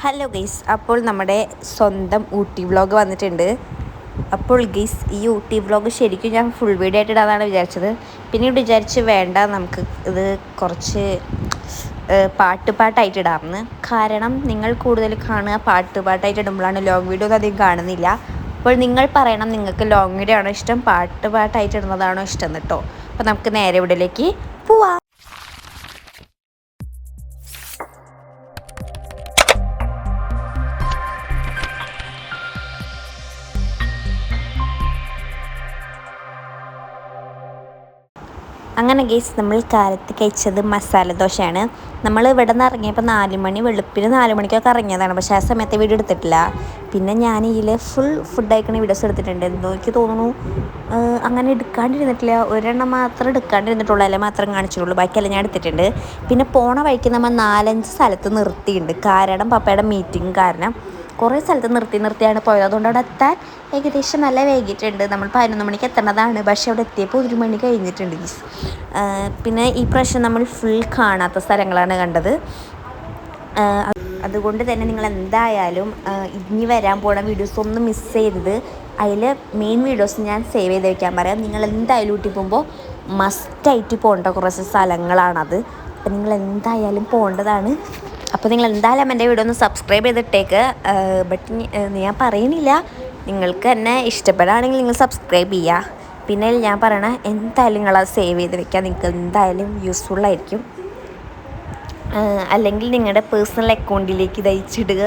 Hello guys, അപ്പോൾ നമ്മുടെ സ്വന്തം ഊട്ടി വ്ളോഗ് വന്നിട്ടുണ്ട്. അപ്പോൾ ഗൈസ്, ഈ ഊട്ടി വ്ളോഗ് ശരിക്കും ഞാൻ ഫുൾ വീഡിയോ ആയിട്ട് ഇടാന്നാണ് വിചാരിച്ചത്. പിന്നീട് വിചാരിച്ച് വേണ്ട, നമുക്ക് ഇത് കുറച്ച് പാട്ടായിട്ട് ഇടാമെന്ന്. കാരണം നിങ്ങൾ കൂടുതൽ കാണുക പാട്ടായിട്ട് ഇടുമ്പോഴാണ്. ലോങ് വീഡിയോ ഒന്നും അധികം കാണുന്നില്ല. അപ്പോൾ നിങ്ങൾ പറയണം, നിങ്ങൾക്ക് ലോങ് വീഡിയോ ആണോ ഇഷ്ടം, പാട്ടായിട്ട് ഇടുന്നതാണോ ഇഷ്ടം കേട്ടോ. അപ്പോൾ നമുക്ക് നേരെ വീഡിയോയിലേക്ക് പോവാം. അങ്ങനെ ഗൈസ്, നമ്മൾ കാലത്ത് കഴിച്ചത് മസാല ദോശയാണ്. നമ്മൾ ഇവിടെ നിന്ന് ഇറങ്ങിയപ്പോൾ 4 മണി, വെളുപ്പിന് 4 മണിക്കൊക്കെ ഇറങ്ങിയതാണ്. പക്ഷേ ആ സമയത്ത് വീഡിയോ എടുത്തിട്ടില്ല. പിന്നെ ഞാൻ ഇതിൽ ഫുൾ ഫുഡ് കഴിക്കുന്ന വീഡിയോസ് എടുത്തിട്ടുണ്ട്. എന്തോ എനിക്ക് തോന്നുന്നു അങ്ങനെ എടുക്കാണ്ടിരുന്നിട്ടില്ല. ഒരെണ്ണം മാത്രം എടുക്കാണ്ടിരുന്നിട്ടുള്ളൂ, അല്ലെ മാത്രം കാണിച്ചിട്ടുള്ളൂ. ബാക്കിയെല്ലാം ഞാൻ എടുത്തിട്ടുണ്ട്. പിന്നെ പോണ വഴിക്ക് നമ്മൾ 4-5 സ്ഥലത്ത് നിർത്തിയിട്ടുണ്ട്. കാരണം പപ്പയുടെ മീറ്റിംഗ് കാരണം കുറേ സ്ഥലത്ത് നിർത്തിയാണ് പോയത്. അതുകൊണ്ട് അവിടെ എത്താൻ ഏകദേശം നല്ല വൈകിട്ടുണ്ട്. നമ്മൾ 11 മണിക്ക് എത്തേണ്ടതാണ്, പക്ഷേ അവിടെ എത്തിയപ്പോൾ 1 മണി കഴിഞ്ഞിട്ടുണ്ട്. പിന്നെ ഈ പ്രാവശ്യം നമ്മൾ ഫുൾ കാണാത്ത സ്ഥലങ്ങളാണ് കണ്ടത്. അതുകൊണ്ട് തന്നെ നിങ്ങൾ എന്തായാലും ഇനി വരാൻ പോകുന്ന വീഡിയോസ് ഒന്നും മിസ് ചെയ്യരുത്. അതിൽ മെയിൻ വീഡിയോസ് ഞാൻ സേവ് ചെയ്ത് വയ്ക്കാൻ പറയാം. നിങ്ങൾ എന്തായാലും ഊട്ടി പോകുമ്പോൾ മസ്റ്റായിട്ട് പോകേണ്ട കുറച്ച് സ്ഥലങ്ങളാണത്. അപ്പം നിങ്ങൾ എന്തായാലും പോകേണ്ടതാണ്. അപ്പോൾ നിങ്ങൾ എന്തായാലും എൻ്റെ വീഡിയോ ഒന്ന് സബ്സ്ക്രൈബ് ചെയ്തിട്ടേക്ക്. ബട്ട് ഞാൻ പറയുന്നില്ല, നിങ്ങൾക്ക് എന്നെ ഇഷ്ടപ്പെടുകയാണെങ്കിൽ നിങ്ങൾ സബ്സ്ക്രൈബ് ചെയ്യുക. പിന്നെ ഞാൻ പറയണ എന്തായാലും നിങ്ങളത് സേവ് ചെയ്ത് വെക്കുക. നിങ്ങൾക്ക് എന്തായാലും യൂസ്ഫുള്ളായിരിക്കും. അല്ലെങ്കിൽ നിങ്ങളുടെ പേഴ്സണൽ അക്കൗണ്ടിലേക്ക് ഇത് അയച്ചിടുക.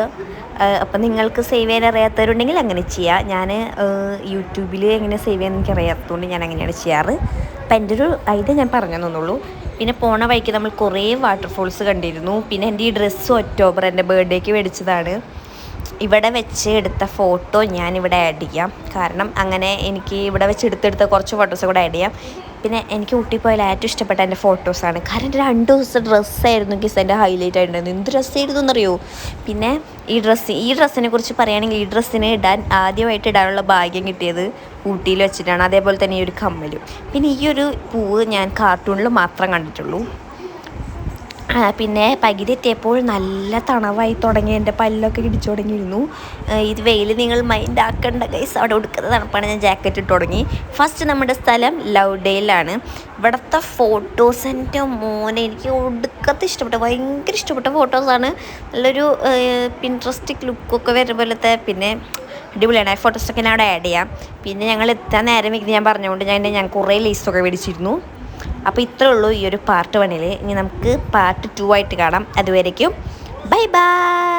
അപ്പം നിങ്ങൾക്ക് സേവ് ചെയ്യാൻ അറിയാത്തവരുണ്ടെങ്കിൽ അങ്ങനെ ചെയ്യുക. ഞാൻ യൂട്യൂബിൽ എങ്ങനെ സേവ് ചെയ്യാൻ എനിക്ക് അറിയാത്തതുകൊണ്ട് ഞാൻ അങ്ങനെയാണ് ചെയ്യാറ്. അപ്പം എൻ്റെ ഒരു ഐഡിയ ഞാൻ പറഞ്ഞു തന്നുള്ളൂ. പിന്നെ പോണ വഴിക്ക് നമ്മൾ കുറേ വാട്ടർഫോൾസ് കണ്ടിരുന്നു. പിന്നെ എൻ്റെ ഈ ഡ്രസ്സ് ഒക്ടോബർ എൻ്റെ ബർത്ത്ഡേക്ക് മേടിച്ചതാണ്. ഇവിടെ വെച്ച് എടുത്ത ഫോട്ടോ ഞാനിവിടെ ആഡ് ചെയ്യാം. കാരണം അങ്ങനെ എനിക്ക് ഇവിടെ വെച്ച് എടുത്തെടുത്ത കുറച്ച് ഫോട്ടോസ് കൂടെ ആഡ് ചെയ്യാം. പിന്നെ എനിക്ക് ഊട്ടി പോയാൽ ഏറ്റവും ഇഷ്ടപ്പെട്ട എൻ്റെ ഫോട്ടോസാണ്. കാരണം എൻ്റെ 2 ദിവസത്തെ ഡ്രസ്സായിരുന്നു എൻ്റെ ഹൈലൈറ്റ് ആയിട്ടുണ്ടായിരുന്നു. എന്ത് ഡ്രസ്സായിരുന്നു എന്നറിയോ. പിന്നെ ഈ ഡ്രസ്സിനെ കുറിച്ച് പറയുകയാണെങ്കിൽ, ഈ ഡ്രസ്സിന് ആദ്യമായിട്ട് ഇടാനുള്ള ഭാഗ്യം കിട്ടിയത് ഊട്ടിയിൽ വെച്ചിട്ടാണ്. അതേപോലെ തന്നെ ഈ ഒരു കമ്മലും. പിന്നെ ഈ ഒരു പൂവ് ഞാൻ കാർട്ടൂണിൽ മാത്രം കണ്ടിട്ടുള്ളൂ. പിന്നെ പകുതി എത്തിയപ്പോൾ നല്ല തണവായി തുടങ്ങി. എൻ്റെ പല്ലൊക്കെ ഇടിച്ചു തുടങ്ങിയിരുന്നു. ഇത് വെയിൽ നിങ്ങൾ മൈൻഡ് ആക്കേണ്ട ഗൈസ്, അവിടെ ഒടുക്കത്തെ തണുപ്പാണ്. ഞാൻ ജാക്കറ്റ് ഇട്ട് തുടങ്ങി. ഫസ്റ്റ് നമ്മുടെ സ്ഥലം ലൗഡേയിലാണ്. ഇവിടുത്തെ ഫോട്ടോസ് എൻ്റെ മോനെ എനിക്ക് ഒടുക്കത്തെ ഇഷ്ടപ്പെട്ടു, ഭയങ്കര ഇഷ്ടപ്പെട്ട ഫോട്ടോസാണ്. നല്ലൊരു പിൻട്രസ്റ്റിക് ലുക്കൊക്കെ വരുന്ന പോലത്തെ. പിന്നെ അടിപൊളിയാണ്. ആ ഫോട്ടോസൊക്കെ ഞാൻ അവിടെ ആഡ് ചെയ്യാം. പിന്നെ ഞങ്ങൾ എത്താൻ നേരം ഇത് ഞാൻ പറഞ്ഞുകൊണ്ട് ഞാൻ കുറേ ലേസൊക്കെ മേടിച്ചിരുന്നു. അപ്പോൾ ഇത്രേ ഉള്ളൂ ഈ ഒരു പാർട്ട് 1. ഇനി നമുക്ക് പാർട്ട് 2 ആയിട്ട് കാണാം. അതുവരേക്കും ബൈ ബൈ.